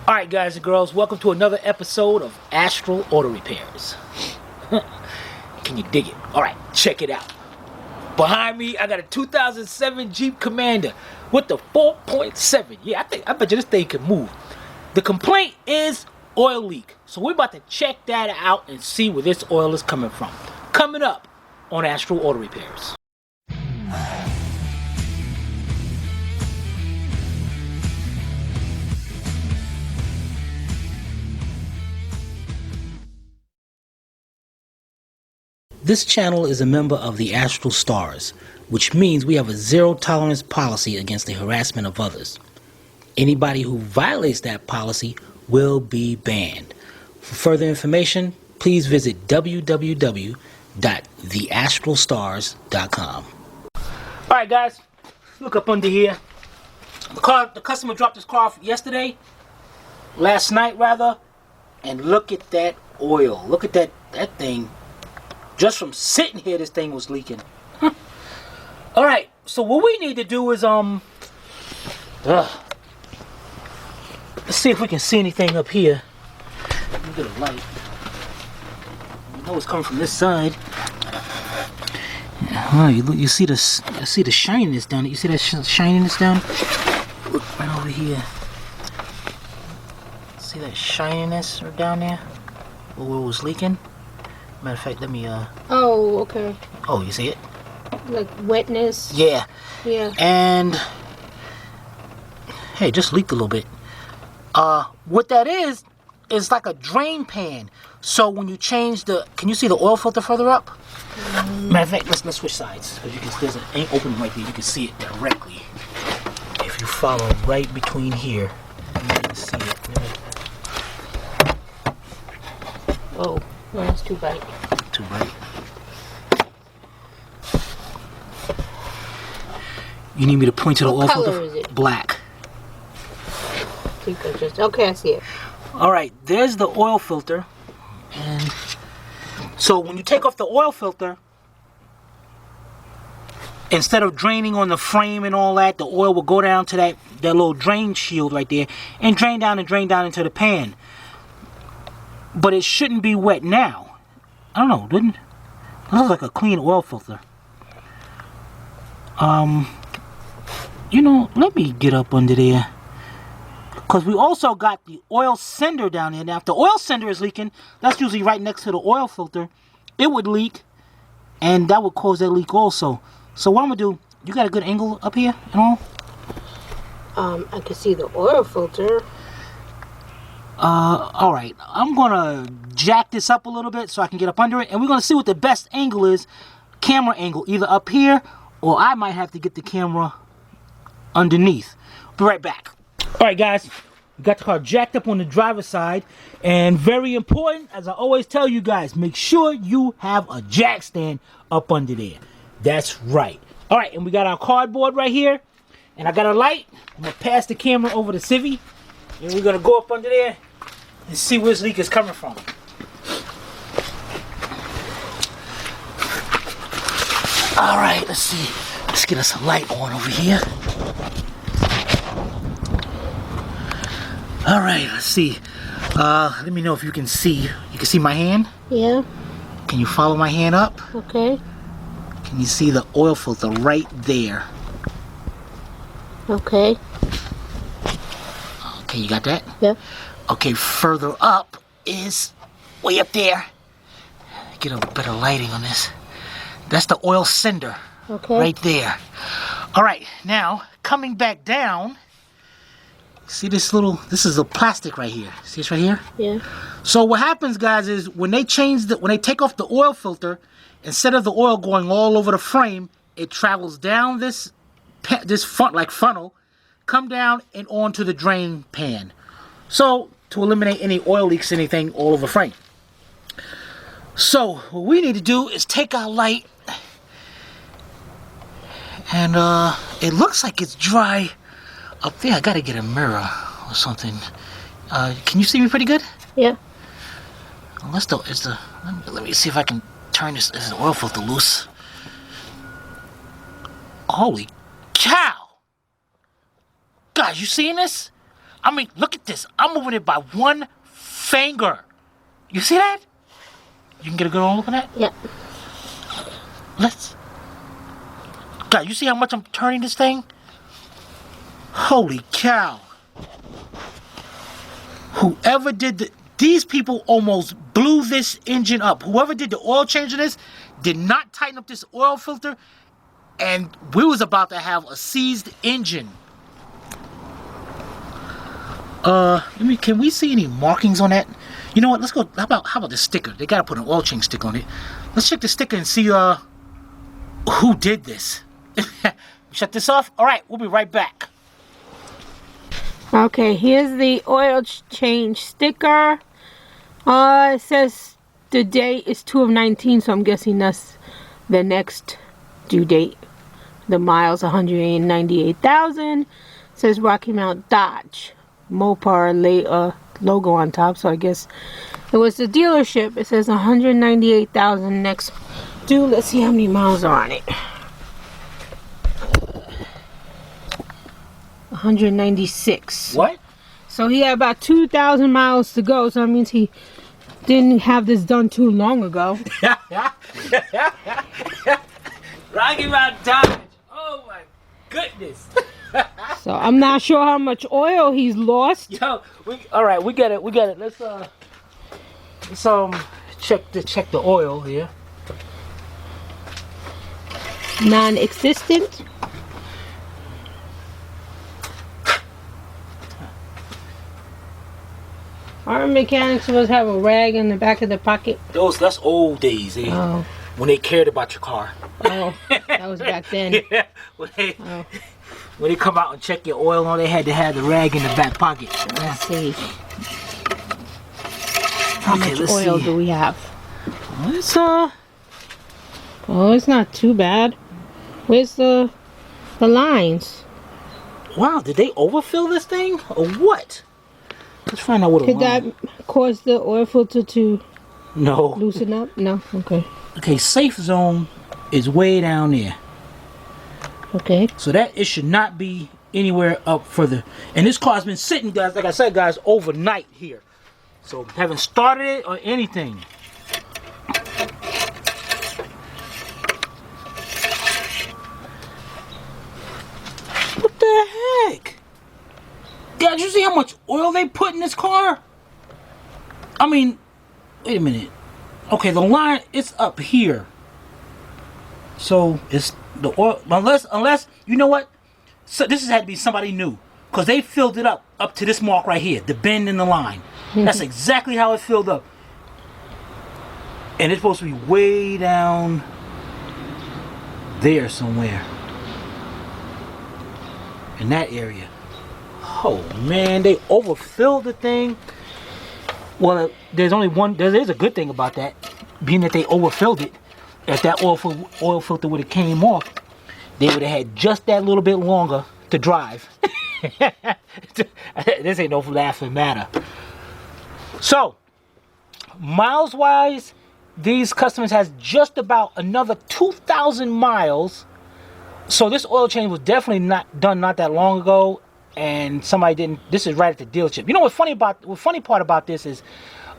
Alright guys and girls, welcome to another episode of Astral Auto Repairs. Can you dig it? Alright, check it out. Behind me, I got a 2007 Jeep Commander with the 4.7. Yeah, I bet you this thing can move. The complaint is oil leak. So we're about to check that out and see where this oil is coming from. Coming up on Astral Auto Repairs. This channel is a member of the Astral Stars, which means we have a zero-tolerance policy against the harassment of others. Anybody who violates that policy will be banned. For further information, please visit www.theastralstars.com. Alright guys, look up under here. The customer dropped his car off yesterday, last night rather, and look at that oil. Look at that thing. Just from sitting here, this thing was leaking. Alright, so what we need to do is, let's see if we can see anything up here. Let me get a light. I know it's coming from this side. You see the shininess down there. You see that shininess down? Look right over here. See that shininess right down there? Where it was leaking? Matter of fact, let me, Oh, okay. Oh, you see it? Like wetness? Yeah. Yeah. And, hey, it just leaked a little bit. What that is like a drain pan. So when you change can you see the oil filter further up? Matter of fact, let's switch sides. Because there's an ain't open right there. You can see it directly. If you follow right between here, you can see it. Oh. No, it's too bright. Too bright. You need me to point to the oil filter? What color is it? Black. Okay, I see it. Alright, there's the oil filter. And so when you take off the oil filter, instead of draining on the frame and all that, the oil will go down to that little drain shield right there and drain down into the pan. But it shouldn't be wet now. I don't know, it looks like a clean oil filter. Let me get up under there. Because we also got the oil sender down there. Now, if the oil sender is leaking, that's usually right next to the oil filter. It would leak, and that would cause that leak also. So what I'm going to do, you got a good angle up here and all? I can see the oil filter. Alright, I'm gonna jack this up a little bit so I can get up under it, and we're gonna see what the best angle is, camera angle, either up here, or I might have to get the camera underneath. Be right back. Alright guys, we got the car jacked up on the driver's side, and very important, as I always tell you guys, make sure you have a jack stand up under there. That's right. Alright, and we got our cardboard right here, and I got a light. I'm gonna pass the camera over to Civvy, and we're gonna go up under there and see where this leak is coming from. Alright, let's see. Let's get us a light on over here. Alright, let's see. Let me know if you can see. You can see my hand? Yeah. Can you follow my hand up? Okay. Can you see the oil filter right there? Okay. Okay, you got that? Yeah. Okay, further up is way up there. Get a better lighting on this. That's the oil sender. Okay. Right there. Alright, now coming back down. See this is the plastic right here. See this right here? Yeah. So what happens, guys, is when they take off the oil filter, instead of the oil going all over the frame, it travels down this front like funnel, come down and onto the drain pan. So to eliminate any oil leaks, anything all over the frame. So what we need to do is take our light, and it looks like it's dry up there. I gotta get a mirror or something. Can you see me pretty good? Yeah. Let me see if I can turn this oil filter loose. Holy cow! Guys, you seeing this? I mean, look at this. I'm moving it by one finger. You see that? You can get a good old look at that? Yeah. Let's. God, you see how much I'm turning this thing? Holy cow. Whoever did these people almost blew this engine up. Whoever did the oil change of this did not tighten up this oil filter, and we was about to have a seized engine. Can we see any markings on that? You know what? Let's go. How about the sticker? They gotta put an oil change sticker on it. Let's check the sticker and see who did this. Shut this off. All right, we'll be right back. Okay, here's the oil change sticker. It says the date is 2/19, so I'm guessing that's the next due date. The miles 198,000. It says Rocky Mount Dodge. Mopar logo on top, so I guess it was the dealership. It says 198,000 next due. Let's see how many miles are on it. 196. What? So he had about 2,000 miles to go, so that means he didn't have this done too long ago. Rocky Mount Dodge. Oh my goodness. So I'm not sure how much oil he's lost. Yo, all right, we got it. Let's check the oil here. Non-existent. Our mechanics supposed to have a rag in the back of the pocket. That's old days, eh? Oh. When they cared about your car. Oh, that was back then. Yeah, when they come out and check your oil, all they had to have the rag in the back pocket. Let's see. How Okay, much let's oil see. do we have? It's Oh, it's not too bad. Where's the lines? wow, did they overfill this thing or what? Let's find out what Could that cause the oil filter to No. loosen up? No? Okay. Okay, safe zone is way down there. Okay. So that it should not be anywhere up further. And this car's been sitting, guys, like I said, guys, overnight here. So haven't started it or anything. What the heck? Guys, you see how much oil they put in this car? I mean, wait a minute. Okay, the line, it's up here. So it's the oil, unless you know what? So this has had to be somebody new, because they filled it up to this mark right here, the bend in the line. That's exactly how it filled up. And it's supposed to be way down there somewhere. In that area. Oh man, they overfilled the thing. Well, there's only one. There is a good thing about that, being that they overfilled it. If that oil filter would have came off, they would have had just that little bit longer to drive. This ain't no laughing matter. So, miles wise, these customers has just about another 2,000 miles. So this oil change was definitely not done not that long ago, and somebody didn't. This is right at the dealership. You know what funny part about this is,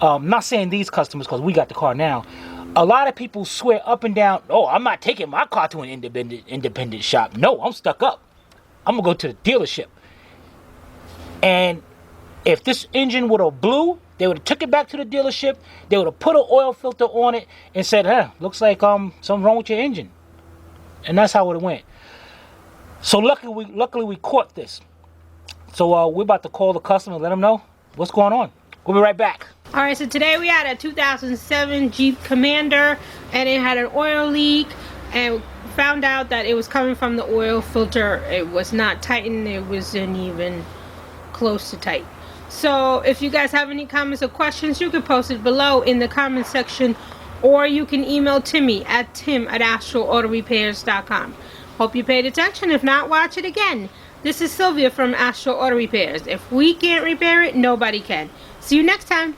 not saying these customers because we got the car now. A lot of people swear up and down, oh, I'm not taking my car to an independent shop. No, I'm stuck up. I'm gonna go to the dealership. And if this engine would have blew, they would have took it back to the dealership. They would have put an oil filter on it and said, looks like something wrong with your engine. And that's how it went. So luckily we caught this. So we're about to call the customer and let them know what's going on. We'll be right back. All right, so today we had a 2007 Jeep Commander, and it had an oil leak, and found out that it was coming from the oil filter. It was not tightened. It wasn't even close to tight. So if you guys have any comments or questions, you can post it below in the comment section, or you can email Timmy at tim@astralautorepairs.com. Hope you paid attention. If not, watch it again. This is Sylvia from Astral Auto Repairs. If we can't repair it, nobody can. See you next time.